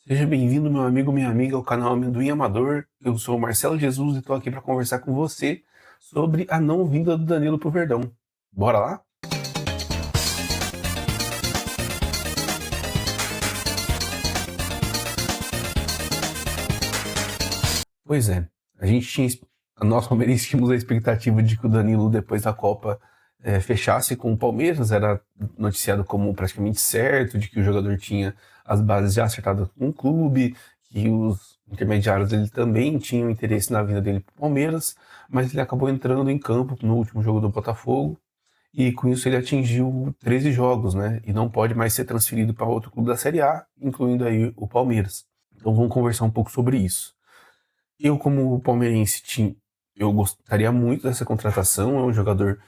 Seja bem-vindo, meu amigo, minha amiga, ao canal Amendoim Amador. Eu sou o Marcelo Jesus e estou aqui para conversar com você sobre a não vinda do Danilo pro Verdão. Bora lá? Pois é, a gente tinha, nós palmeirenses tínhamos a expectativa de que o Danilo, depois da Copa, fechasse com o Palmeiras. Era noticiado como praticamente certo, de que o jogador tinha as bases já acertadas com o clube, que os intermediários dele também tinham interesse na vinda dele para o Palmeiras, mas ele acabou entrando em campo no último jogo do Botafogo, e com isso ele atingiu 13 jogos, né? E não pode mais ser transferido para outro clube da Série A, incluindo aí o Palmeiras. Então vamos conversar um pouco sobre isso. Eu, como palmeirense, eu gostaria muito dessa contratação. É um jogador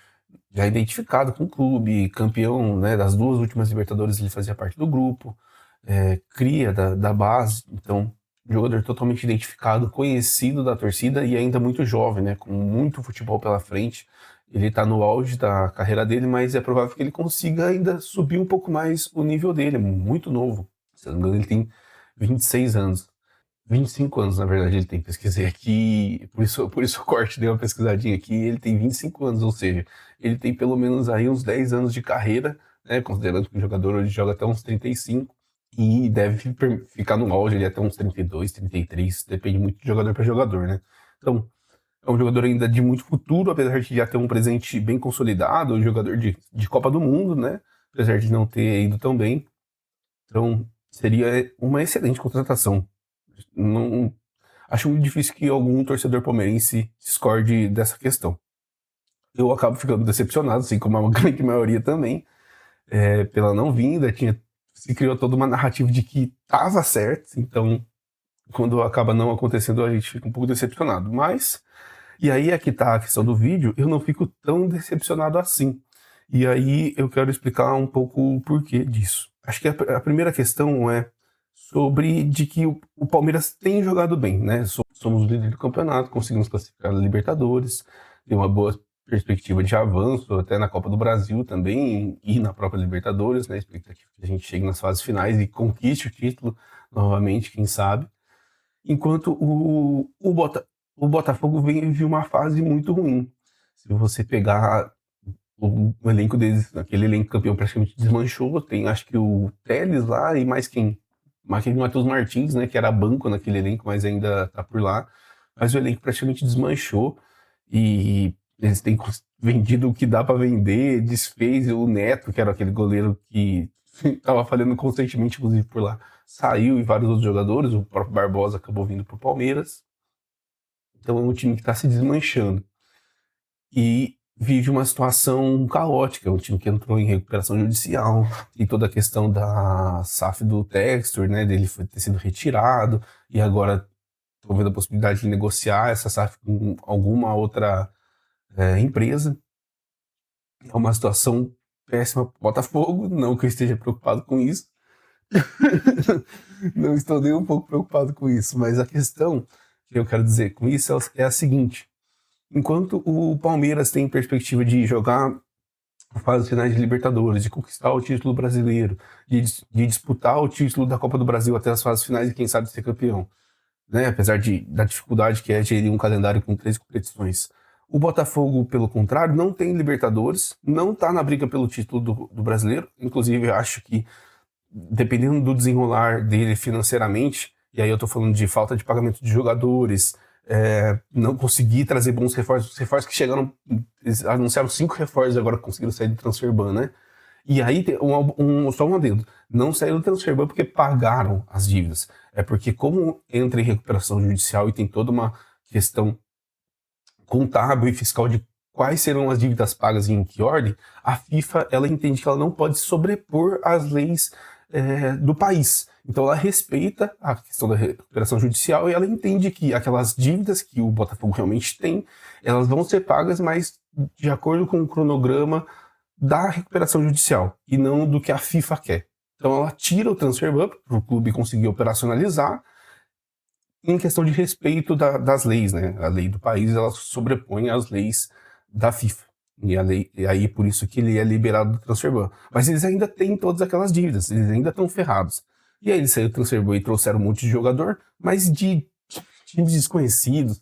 já identificado com o clube, campeão, né, das duas últimas Libertadores. Ele fazia parte do grupo, cria da base. Então, um jogador totalmente identificado, conhecido da torcida e ainda muito jovem, né, com muito futebol pela frente. Ele está no auge da carreira dele, mas é provável que ele consiga ainda subir um pouco mais o nível dele. É muito novo. Se não me engano, ele tem 26 anos. 25 anos, na verdade, ele tem. Pesquisei aqui, por isso o corte deu uma pesquisadinha aqui. Ele tem 25 anos, ou seja, ele tem pelo menos aí uns 10 anos de carreira, né? Considerando que o jogador hoje joga até uns 35 e deve ficar no auge ali até uns 32, 33, depende muito de jogador para jogador, né? Então, é um jogador ainda de muito futuro, apesar de já ter um presente bem consolidado, um jogador de Copa do Mundo, né? Apesar de não ter ido tão bem. Então, seria uma excelente contratação. Não, acho muito difícil que algum torcedor palmeirense discorde dessa questão. Eu acabo ficando decepcionado, assim como a grande maioria também, pela não vinda. Se criou toda uma narrativa de que estava certo, então quando acaba não acontecendo a gente fica um pouco decepcionado. Mas, e aí é que tá a questão do vídeo, eu não fico tão decepcionado assim. E aí eu quero explicar um pouco o porquê disso. Acho que a primeira questão é sobre de que o Palmeiras tem jogado bem, né? Somos o líder do campeonato, conseguimos classificar na Libertadores, tem uma boa perspectiva de avanço até na Copa do Brasil também e na própria Libertadores, né? A expectativa que a gente chegue nas fases finais e conquiste o título novamente, quem sabe. Enquanto o Botafogo vem de uma fase muito ruim. Se você pegar o elenco deles, aquele elenco campeão praticamente desmanchou. Tem acho que o Telles lá e mais quem? Aquele Matheus Martins, né, que era banco naquele elenco, mas ainda tá por lá. Mas o elenco praticamente desmanchou e eles têm vendido o que dá para vender, desfez o Neto, que era aquele goleiro que tava falhando constantemente, inclusive por lá. Saiu e vários outros jogadores, o próprio Barbosa acabou vindo pro Palmeiras. Então é um time que está se desmanchando. E vive uma situação caótica. Um time que entrou em recuperação judicial e toda a questão da SAF do Textor, né, dele ter sido retirado, e agora estou vendo a possibilidade de negociar essa SAF com alguma outra empresa. É uma situação péssima para o Botafogo, não que eu esteja preocupado com isso. Não estou nem um pouco preocupado com isso, mas a questão que eu quero dizer com isso é a seguinte: enquanto o Palmeiras tem perspectiva de jogar fases finais de Libertadores, de conquistar o título brasileiro, de disputar o título da Copa do Brasil até as fases finais e quem sabe ser campeão, né? Apesar da dificuldade que é gerir um calendário com 3 competições. O Botafogo, pelo contrário, não tem Libertadores, não está na briga pelo título do brasileiro. Inclusive, eu acho que, dependendo do desenrolar dele financeiramente, e aí eu tô falando de falta de pagamento de jogadores, não conseguir trazer bons reforços, os reforços que chegaram, eles anunciaram 5 reforços agora que conseguiram sair do Transferban, né? E aí, tem só um adendo, não saíram do Transferban porque pagaram as dívidas, é porque como entra em recuperação judicial e tem toda uma questão contábil e fiscal de quais serão as dívidas pagas e em que ordem, a FIFA ela entende que ela não pode sobrepor as leis do país. Então ela respeita a questão da recuperação judicial e ela entende que aquelas dívidas que o Botafogo realmente tem, elas vão ser pagas, mas de acordo com o cronograma da recuperação judicial e não do que a FIFA quer. Então ela tira o transfer ban para o clube conseguir operacionalizar em questão de respeito das leis, né? A lei do país ela sobrepõe as leis da FIFA. E aí por isso que ele é liberado do transfer ban. Mas eles ainda têm todas aquelas dívidas, eles ainda estão ferrados. E aí eles saíram, transferou e trouxeram um monte de jogador, mas de times desconhecidos,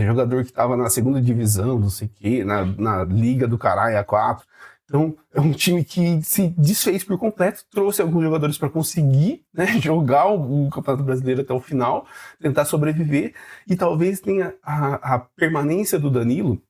jogador que estava na segunda divisão, não sei o quê, na Liga do Caralho A4. Então, é um time que se desfez por completo, trouxe alguns jogadores para conseguir, né, jogar o Campeonato Brasileiro até o final, tentar sobreviver, e talvez tenha a permanência do Danilo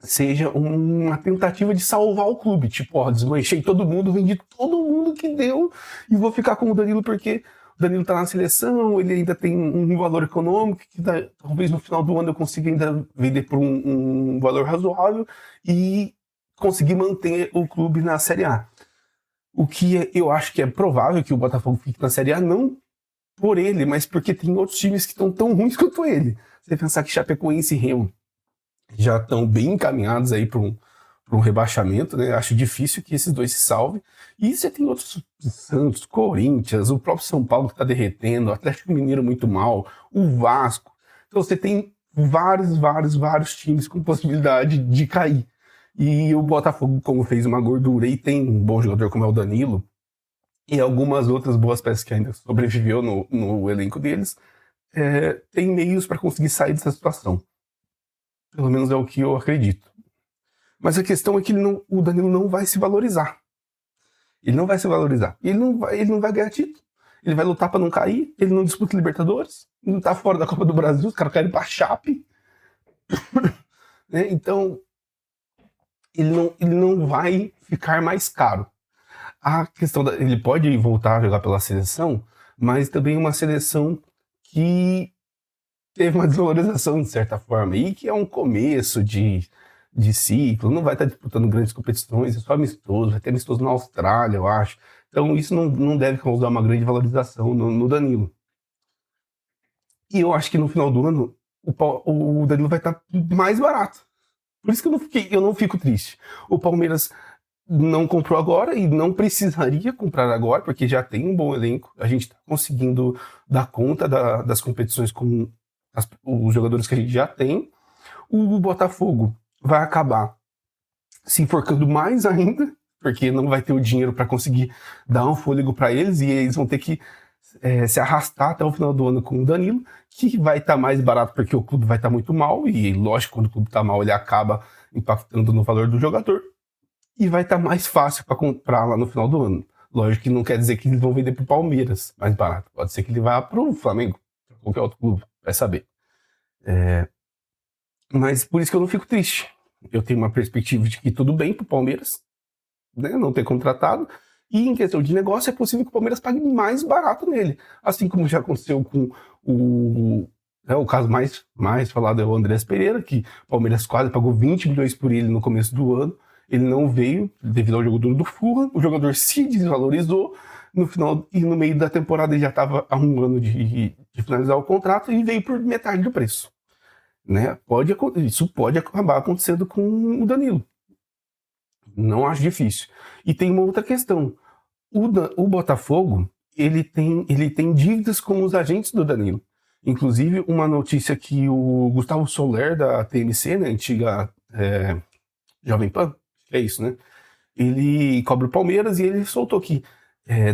seja uma tentativa de salvar o clube. Tipo, ó, desmanchei todo mundo, vendi todo mundo que deu e vou ficar com o Danilo porque o Danilo tá na seleção, ele ainda tem um valor econômico que talvez no final do ano eu consiga ainda vender por um valor razoável e conseguir manter o clube na Série A. O que eu acho que é provável que o Botafogo fique na Série A, não por ele, mas porque tem outros times que estão tão ruins quanto ele. Você pensar que Chapecoense e Remo já estão bem encaminhados aí para um rebaixamento, né? Acho difícil que esses dois se salvem. E você tem outros, Santos, Corinthians, o próprio São Paulo que está derretendo, o Atlético Mineiro muito mal, o Vasco. Então você tem vários times com possibilidade de cair. E o Botafogo, como fez uma gordura e tem um bom jogador como é o Danilo, e algumas outras boas peças que ainda sobreviveu no elenco deles, tem meios para conseguir sair dessa situação. Pelo menos é o que eu acredito. Mas a questão é que o Danilo não vai se valorizar. Ele não vai se valorizar. Ele não vai ganhar título. Ele vai lutar para não cair. Ele não disputa Libertadores. Ele não tá fora da Copa do Brasil. Os caras querem ir pra Chape. Né? Então, ele não vai ficar mais caro. A questão ele pode voltar a jogar pela seleção, mas também uma seleção que teve uma desvalorização de certa forma, e que é um começo de ciclo, não vai estar disputando grandes competições, é só amistoso, vai ter amistoso na Austrália, eu acho. Então isso não deve causar uma grande valorização no Danilo. E eu acho que no final do ano o Danilo vai estar mais barato. Por isso que eu não fico triste. O Palmeiras não comprou agora e não precisaria comprar agora, porque já tem um bom elenco. A gente está conseguindo dar conta das competições com os jogadores que a gente já tem. O Botafogo vai acabar se enforcando mais ainda, porque não vai ter o dinheiro para conseguir dar um fôlego para eles e eles vão ter que se arrastar até o final do ano com o Danilo, que vai estar mais barato porque o clube vai estar muito mal, e lógico, quando o clube está mal, ele acaba impactando no valor do jogador, e vai estar mais fácil para comprar lá no final do ano. Lógico que não quer dizer que eles vão vender para o Palmeiras mais barato, pode ser que ele vá para o Flamengo, para qualquer outro clube, vai saber. Mas por isso que eu não fico triste. Eu tenho uma perspectiva de que tudo bem para o Palmeiras, né, não ter contratado, e em questão de negócio é possível que o Palmeiras pague mais barato nele, assim como já aconteceu com o caso mais falado é o Andrés Pereira, que o Palmeiras quase pagou 20 milhões por ele no começo do ano, ele não veio devido ao jogador do Fulham, o jogador se desvalorizou, no final e no meio da temporada ele já estava há um ano de finalizar o contrato e veio por metade do preço. Né? Isso pode acabar acontecendo com o Danilo. Não acho difícil. E tem uma outra questão. O Botafogo, ele tem dívidas com os agentes do Danilo. Inclusive, uma notícia que o Gustavo Soler, da TMC, né, antiga Jovem Pan, é isso, né? Ele cobra o Palmeiras e ele soltou que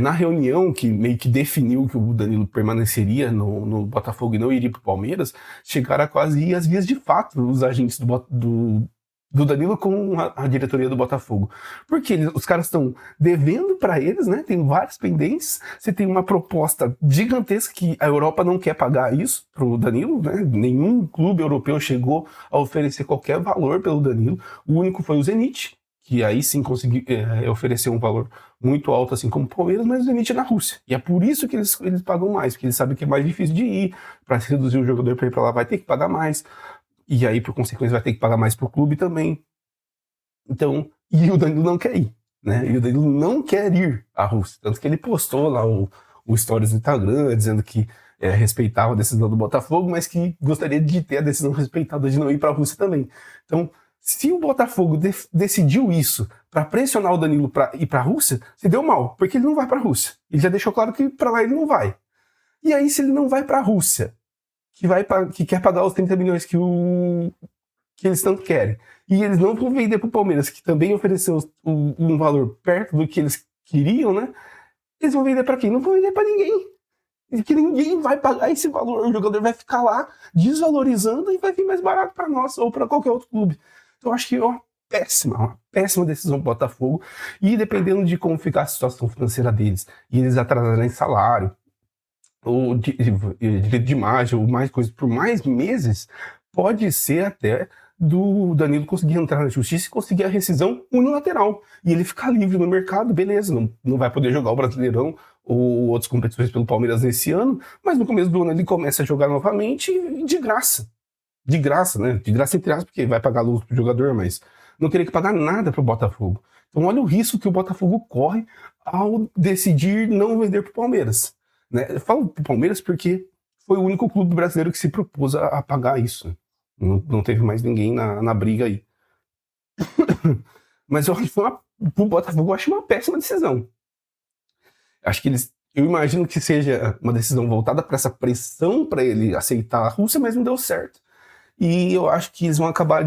na reunião que meio que definiu que o Danilo permaneceria no Botafogo e não iria para o Palmeiras, chegaram a quase ir às vias de fato os agentes do Danilo com a diretoria do Botafogo. Porque os caras estão devendo para eles, né? Tem várias pendências. Você tem uma proposta gigantesca que a Europa não quer pagar isso pro Danilo, né? Nenhum clube europeu chegou a oferecer qualquer valor pelo Danilo. O único foi o Zenit, que aí sim conseguiu oferecer um valor muito alto, assim como o Palmeiras, mas o Zenit é na Rússia. E é por isso que eles pagam mais, porque eles sabem que é mais difícil de ir. Para se reduzir o jogador para ir para lá, vai ter que pagar mais. E aí, por consequência, vai ter que pagar mais pro clube também. Então, e o Danilo não quer ir, né? E o Danilo não quer ir à Rússia. Tanto que ele postou lá o stories no Instagram, dizendo que respeitava a decisão do Botafogo, mas que gostaria de ter a decisão respeitada de não ir para a Rússia também. Então, se o Botafogo decidiu isso para pressionar o Danilo para ir para a Rússia, se deu mal, porque ele não vai para a Rússia. Ele já deixou claro que para lá ele não vai. E aí, se ele não vai para a Rússia, que quer pagar os 30 milhões que eles tanto querem, e eles não vão vender para o Palmeiras, que também ofereceu um valor perto do que eles queriam, né? Eles vão vender pra quem? Não vão vender pra ninguém. E que ninguém vai pagar esse valor. O jogador vai ficar lá desvalorizando e vai vir mais barato pra nós ou pra qualquer outro clube. Então eu acho que é uma péssima decisão do Botafogo. E dependendo de como ficar a situação financeira deles, e eles atrasarem salário, ou direito de imagem, ou mais coisas por mais meses, pode ser até do Danilo conseguir entrar na justiça e conseguir a rescisão unilateral. E ele ficar livre no mercado, beleza, não vai poder jogar o Brasileirão ou outras competições pelo Palmeiras nesse ano, mas no começo do ano ele começa a jogar novamente de graça. De graça, né? De graça entre aspas, porque vai pagar luz pro jogador, mas não teria que pagar nada pro Botafogo. Então olha o risco que o Botafogo corre ao decidir não vender pro Palmeiras. Né? Eu falo pro Palmeiras porque foi o único clube brasileiro que se propôs a pagar isso. Não teve mais ninguém na briga aí. Mas eu acho que pro Botafogo eu acho uma péssima decisão. Acho que eu imagino que seja uma decisão voltada para essa pressão para ele aceitar a Rússia, mas não deu certo. E eu acho que eles vão acabar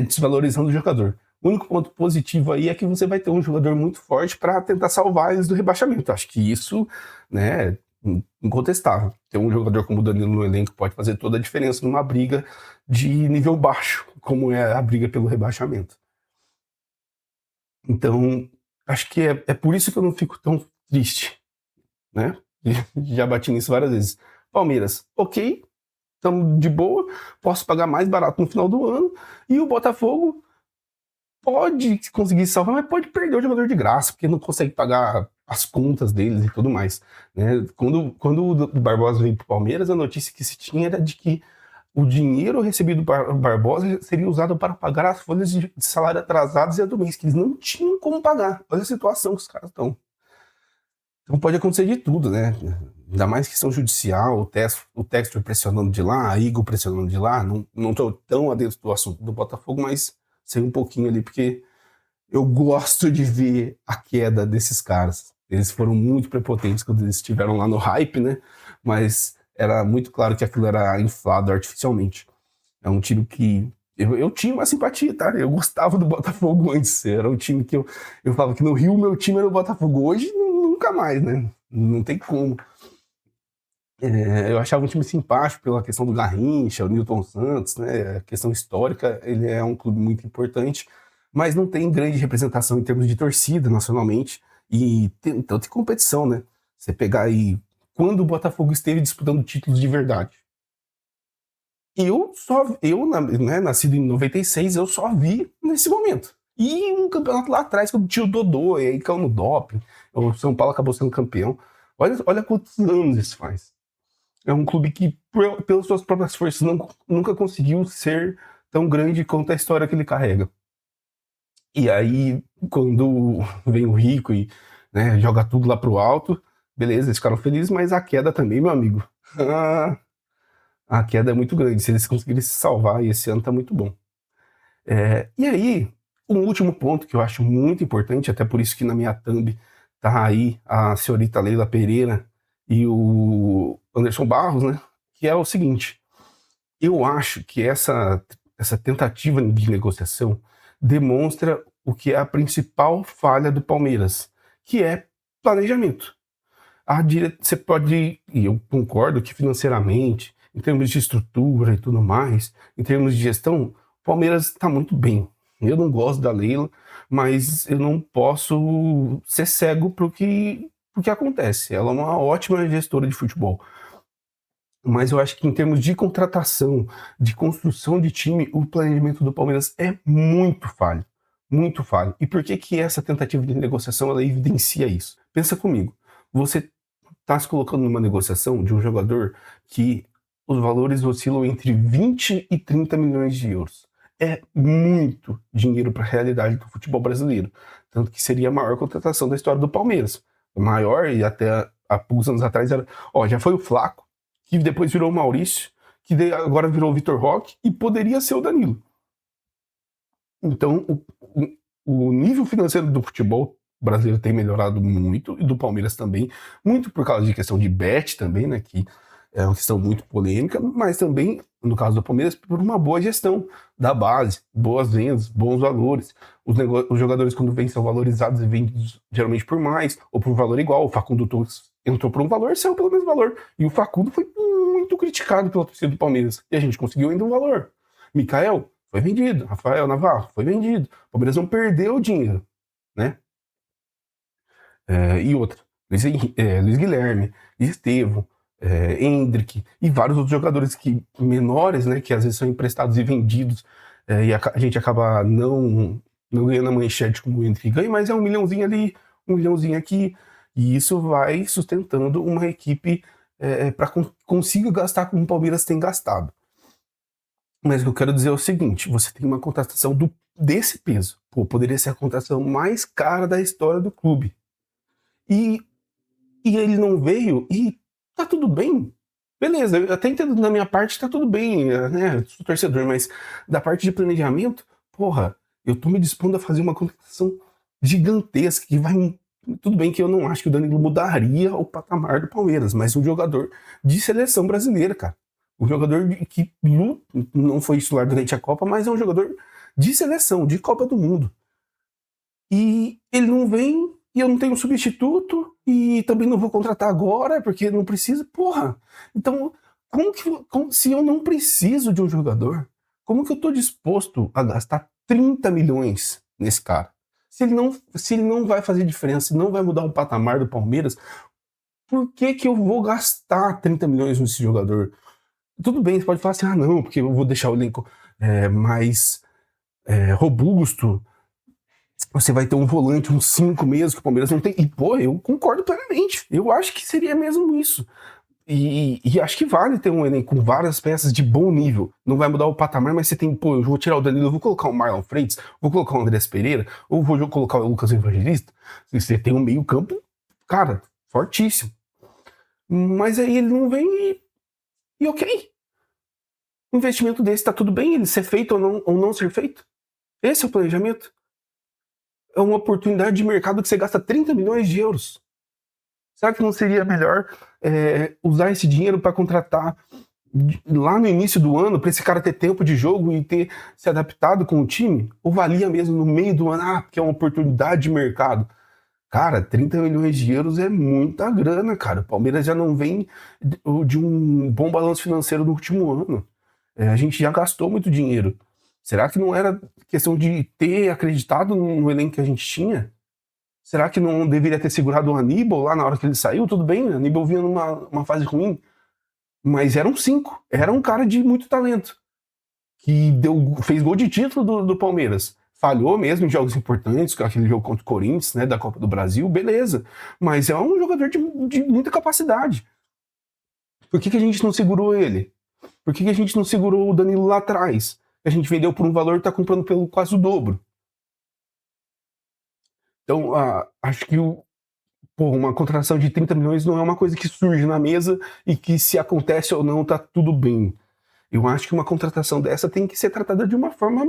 desvalorizando o jogador. O único ponto positivo aí é que você vai ter um jogador muito forte para tentar salvar eles do rebaixamento. Acho que isso, né, é incontestável. Ter um jogador como o Danilo no elenco pode fazer toda a diferença numa briga de nível baixo, como é a briga pelo rebaixamento. Então, acho que é por isso que eu não fico tão triste, né? Já bati nisso várias vezes. Palmeiras, ok, estamos de boa, posso pagar mais barato no final do ano, e o Botafogo pode conseguir salvar, mas pode perder o jogador de graça, porque não consegue pagar as contas deles e tudo mais. Né? Quando o Barbosa veio para o Palmeiras, a notícia que se tinha era de que o dinheiro recebido para o Barbosa seria usado para pagar as folhas de salário atrasadas e a do mês, que eles não tinham como pagar. Olha a situação que os caras estão. Então pode acontecer de tudo, né? Ainda mais questão judicial, o Textor pressionando de lá, a Igor pressionando de lá. Não tô tão adentro do assunto do Botafogo, mas sei um pouquinho ali, porque eu gosto de ver a queda desses caras. Eles foram muito prepotentes quando eles estiveram lá no hype, né? Mas era muito claro que aquilo era inflado artificialmente. É um time que eu tinha uma simpatia, tá? Eu gostava do Botafogo antes. Era um time que eu falava que no Rio o meu time era o Botafogo. Hoje, nunca mais, né? Não tem como. Eu achava um time simpático pela questão do Garrincha, o Newton Santos, né? A questão histórica, ele é um clube muito importante, mas não tem grande representação em termos de torcida nacionalmente e tanto em competição, né? Você pegar aí quando o Botafogo esteve disputando títulos de verdade. Né, nascido em 96, eu só vi nesse momento. E um campeonato lá atrás, quando tinha o Dodô, e aí caiu no doping, o São Paulo acabou sendo campeão. Olha quantos anos isso faz. É um clube que, pelas suas próprias forças, nunca conseguiu ser tão grande quanto a história que ele carrega. E aí, quando vem o Rico e né, joga tudo lá pro alto, beleza, eles ficaram felizes, mas a queda também, meu amigo. A queda é muito grande. Se eles conseguirem se salvar, e esse ano tá muito bom. E aí, um último ponto que eu acho muito importante, até por isso que na minha thumb tá aí a senhorita Leila Pereira e o Anderson Barros, né? Que é o seguinte: eu acho que essa tentativa de negociação demonstra o que é a principal falha do Palmeiras, que é planejamento. Você pode, e eu concordo que financeiramente, em termos de estrutura e tudo mais, em termos de gestão, o Palmeiras está muito bem. Eu não gosto da Leila, mas eu não posso ser cego pro que acontece. Ela é uma ótima gestora de futebol. Mas eu acho que em termos de contratação, de construção de time, o planejamento do Palmeiras é muito falho. Muito falho. E por que essa tentativa de negociação ela evidencia isso? Pensa comigo. Você está se colocando numa negociação de um jogador que os valores oscilam entre 20 e 30 milhões de euros. É muito dinheiro para a realidade do futebol brasileiro. Tanto que seria a maior contratação da história do Palmeiras. A maior, e até há poucos anos atrás era. Já foi o Flaco, que depois virou o Maurício, que agora virou o Vitor Roque, e poderia ser o Danilo. Então, o nível financeiro do futebol brasileiro tem melhorado muito, e do Palmeiras também, muito por causa de questão de bet também, né, que é uma questão muito polêmica, mas também no caso do Palmeiras, por uma boa gestão da base, boas vendas, bons valores. Os jogadores, quando vêm, são valorizados e vendidos geralmente por mais, ou por um valor igual. O Facundo Torres entrou por um valor, saiu pelo mesmo valor. E o Facundo foi muito criticado pela torcida do Palmeiras. E a gente conseguiu ainda um valor. Mikael foi vendido. Rafael Navarro foi vendido. O Palmeiras não perdeu o dinheiro, né? E outra, Luiz Guilherme, Estevão, Endrick e vários outros jogadores menores, né, que às vezes são emprestados e vendidos, e a gente acaba não ganhando a manchete como o Endrick ganha, mas é 1 milhãozinho ali, 1 milhãozinho aqui, e isso vai sustentando uma equipe para consiga gastar como o Palmeiras tem gastado. Mas o que eu quero dizer é o seguinte, você tem uma contratação desse peso, poderia ser a contratação mais cara da história do clube. E ele não veio e tá tudo bem. Beleza, eu até entendo da minha parte, tá tudo bem, né? Eu sou torcedor, mas da parte de planejamento, porra, eu tô me dispondo a fazer uma contratação gigantesca que vai. Tudo bem que eu não acho que o Danilo mudaria o patamar do Palmeiras, mas um jogador de seleção brasileira, cara. Um jogador que não foi titular durante a Copa, mas é um jogador de seleção, de Copa do Mundo. E ele não vem, e eu não tenho substituto, e também não vou contratar agora, porque não precisa. Porra! Então, se eu não preciso de um jogador, como que eu tô disposto a gastar 30 milhões nesse cara? Se ele não vai fazer diferença, se não vai mudar o patamar do Palmeiras, por que eu vou gastar 30 milhões nesse jogador? Tudo bem, você pode falar assim, não, porque eu vou deixar o elenco mais robusto, você vai ter um volante, um 5 mesmo, que o Palmeiras não tem. E, eu concordo plenamente. Eu acho que seria mesmo isso. E acho que vale ter um elenco com várias peças de bom nível. Não vai mudar o patamar, mas você tem, eu vou tirar o Danilo, eu vou colocar o Marlon Freitas, vou colocar o Andrés Pereira, ou vou colocar o Lucas Evangelista. Você tem um meio campo, cara, fortíssimo. Mas aí ele não vem e ok. O investimento desse tá tudo bem, ele ser feito ou não ser feito. Esse é o planejamento. É uma oportunidade de mercado que você gasta 30 milhões de euros. Será que não seria melhor usar esse dinheiro para contratar lá no início do ano, para esse cara ter tempo de jogo e ter se adaptado com o time? Ou valia mesmo no meio do ano, porque é uma oportunidade de mercado? Cara, 30 milhões de euros é muita grana, cara. O Palmeiras já não vem de um bom balanço financeiro no último ano. A gente já gastou muito dinheiro. Será que não era questão de ter acreditado no elenco que a gente tinha? Será que não deveria ter segurado o Aníbal lá na hora que ele saiu? Tudo bem, o Aníbal vinha numa fase ruim, mas era um 5, era um cara de muito talento, que fez gol de título do Palmeiras. Falhou mesmo em jogos importantes, com aquele jogo contra o Corinthians, né, da Copa do Brasil, beleza. Mas é um jogador de muita capacidade. Por que a gente não segurou ele? Por que a gente não segurou o Danilo lá atrás? A gente vendeu por um valor e está comprando pelo quase o dobro. Então, acho que uma contratação de 30 milhões não é uma coisa que surge na mesa e que se acontece ou não, tá tudo bem. Eu acho que uma contratação dessa tem que ser tratada de uma forma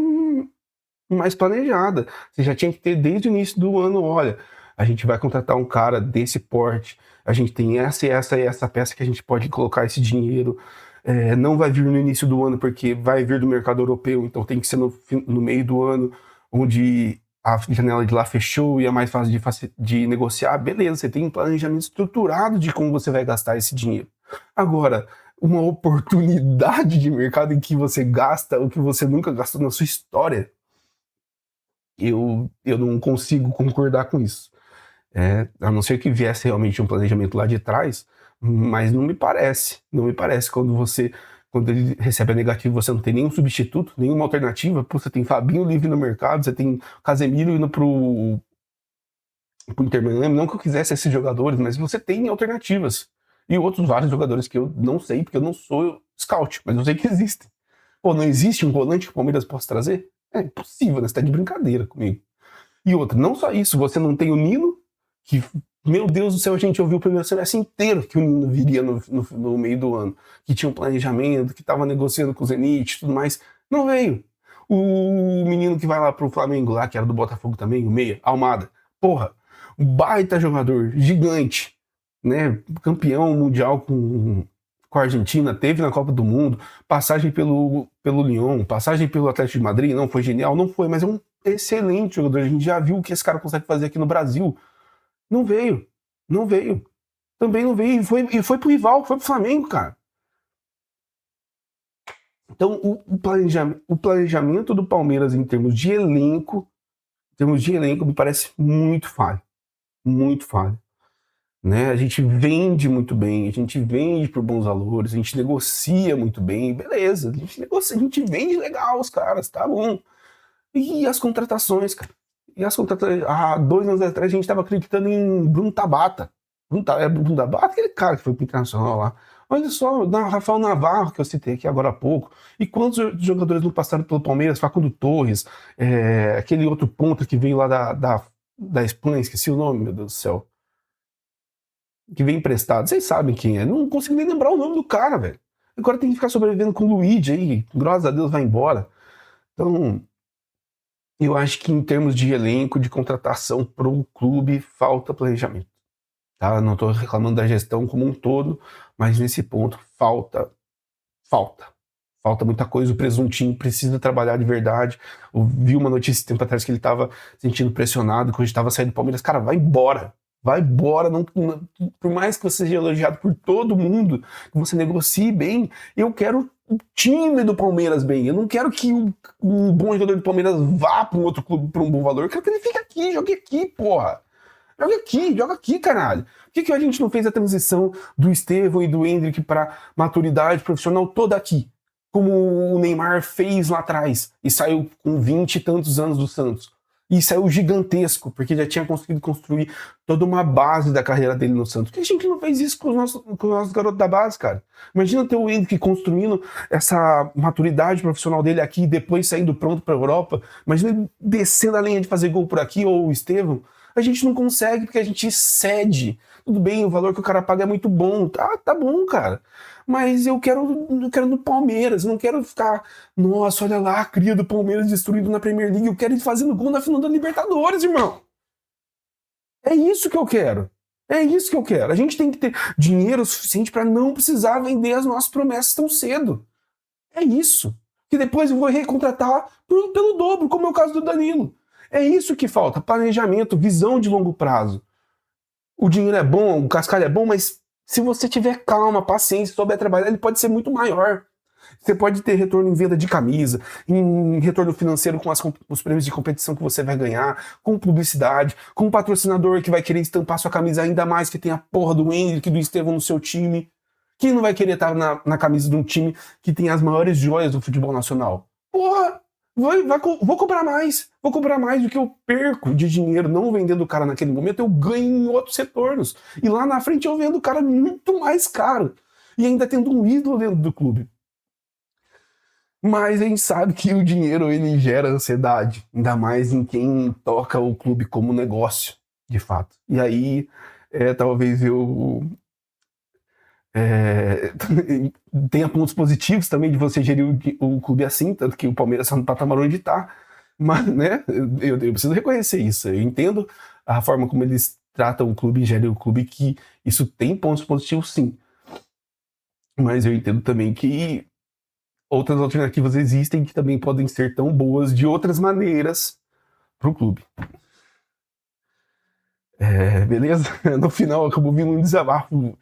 mais planejada. Você já tinha que ter desde o início do ano, olha, a gente vai contratar um cara desse porte, a gente tem essa e essa e essa peça que a gente pode colocar esse dinheiro, não vai vir no início do ano porque vai vir do mercado europeu, então tem que ser no meio do ano, onde a janela de lá fechou e é mais fácil de negociar, beleza, você tem um planejamento estruturado de como você vai gastar esse dinheiro. Agora, uma oportunidade de mercado em que você gasta o que você nunca gastou na sua história, eu não consigo concordar com isso. A não ser que viesse realmente um planejamento lá de trás, mas não me parece. Não me parece quando ele recebe a negativa, você não tem nenhum substituto, nenhuma alternativa. Pô, você tem Fabinho livre no mercado, você tem Casemiro indo pro Inter Miami. Não que eu quisesse esses jogadores, mas você tem alternativas. E outros vários jogadores que eu não sei, porque eu não sou scout, mas eu sei que existem. Pô, não existe um volante que o Palmeiras possa trazer? É impossível, né? Você tá de brincadeira comigo. E outra, não só isso, você não tem o Nino, que, meu Deus do céu, a gente ouviu o primeiro semestre inteiro que o Nino viria no meio do ano, que tinha um planejamento, que estava negociando com o Zenit e tudo mais. Não veio. O menino que vai lá pro Flamengo, lá, que era do Botafogo também, o Meia, Almada. Porra, um baita jogador, gigante, né? Campeão mundial com com a Argentina, teve na Copa do Mundo, passagem pelo Lyon, passagem pelo Atlético de Madrid, não foi genial, não foi, mas é um excelente jogador. A gente já viu o que esse cara consegue fazer aqui no Brasil. Não veio, não veio. Também não veio, e foi pro rival, foi pro Flamengo, cara. Então, o planejamento do Palmeiras em termos de elenco, me parece muito falho. Muito falho. Né? A gente vende muito bem, a gente vende por bons valores, a gente negocia muito bem, beleza, a gente vende legal os caras, tá bom. E as contratações, cara? Há 2 anos atrás a gente tava acreditando em Bruno Tabata. Bruno Tabata, aquele cara que foi pro Internacional lá. Olha só, Rafael Navarro, que eu citei aqui agora há pouco. E quantos jogadores não passaram pelo Palmeiras? Facundo Torres, aquele outro ponta que veio lá da Espanha, esqueci o nome, meu Deus do céu. Que vem emprestado, vocês sabem quem é. Não consigo nem lembrar o nome do cara, velho. Agora tem que ficar sobrevivendo com o Luigi aí, graças a Deus vai embora. Então, eu acho que em termos de elenco, de contratação pro clube, falta planejamento. Tá? Não tô reclamando da gestão como um todo, mas nesse ponto falta muita coisa. O Presuntinho precisa trabalhar de verdade. Eu vi uma notícia tempo atrás que ele tava sentindo pressionado quando estava saindo do Palmeiras. Cara, vai embora. Vai embora, por mais que você seja elogiado por todo mundo, que você negocie bem, eu quero o time do Palmeiras bem. Eu não quero que um bom jogador do Palmeiras vá para um outro clube por um bom valor. Eu quero que ele fique aqui, jogue aqui, porra. Joga aqui, caralho. Por que a gente não fez a transição do Estevão e do Endrick para maturidade profissional toda aqui? Como o Neymar fez lá atrás e saiu com 20 e tantos anos do Santos. E saiu gigantesco, porque já tinha conseguido construir toda uma base da carreira dele no Santos. Por que a gente não fez isso com os nossos garotos da base, cara? Imagina ter o Endrick construindo essa maturidade profissional dele aqui e depois saindo pronto pra Europa. Imagina ele descendo a linha de fazer gol por aqui, ou o Estevão. A gente não consegue porque a gente cede. Tudo bem, o valor que o cara paga é muito bom. Tá bom, cara. Mas eu quero no Palmeiras, não quero ficar, nossa, olha lá, a cria do Palmeiras destruído na Premier League, eu quero ele fazendo gol na final da Libertadores, irmão. É isso que eu quero. É isso que eu quero. A gente tem que ter dinheiro suficiente para não precisar vender as nossas promessas tão cedo. É isso. Que depois eu vou recontratar pelo dobro, como é o caso do Danilo. É isso que falta, planejamento, visão de longo prazo. O dinheiro é bom, o cascalho é bom, mas se você tiver calma, paciência, souber trabalhar, ele pode ser muito maior. Você pode ter retorno em venda de camisa, em retorno financeiro com os prêmios de competição que você vai ganhar, com publicidade, com um patrocinador que vai querer estampar sua camisa ainda mais, que tem a porra do Endrick e do Estevão no seu time. Quem não vai querer estar na camisa de um time que tem as maiores joias do futebol nacional? Porra! Vou comprar mais. Vou comprar mais do que eu perco de dinheiro não vendendo o cara naquele momento, eu ganho em outros retornos. E lá na frente eu vendo o cara muito mais caro. E ainda tendo um ídolo dentro do clube. Mas a gente sabe que o dinheiro ele gera ansiedade. Ainda mais em quem toca o clube como negócio, de fato. E aí, talvez eu... tenha pontos positivos também de você gerir o clube assim, tanto que o Palmeiras está no patamar onde está, mas né, eu preciso reconhecer isso. Eu entendo a forma como eles tratam o clube e gerem o clube, que isso tem pontos positivos sim, mas eu entendo também que outras alternativas existem que também podem ser tão boas de outras maneiras para o clube. Beleza? No final acabou vindo um desabafo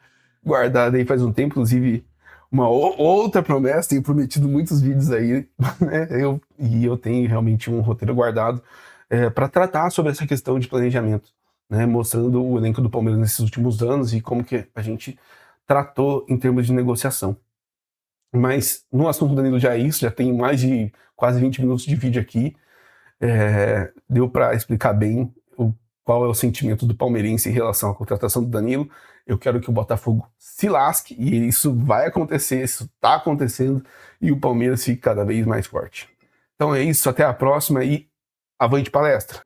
guardado aí faz um tempo, inclusive uma outra promessa, tenho prometido muitos vídeos aí, né? Eu tenho realmente um roteiro guardado para tratar sobre essa questão de planejamento, né? Mostrando o elenco do Palmeiras nesses últimos anos e como que a gente tratou em termos de negociação. Mas no assunto do Danilo já é isso, já tem mais de quase 20 minutos de vídeo aqui, deu para explicar bem qual é o sentimento do palmeirense em relação à contratação do Danilo. Eu quero que o Botafogo se lasque, e isso vai acontecer, isso está acontecendo, e o Palmeiras fique cada vez mais forte. Então é isso, até a próxima e avante palestra!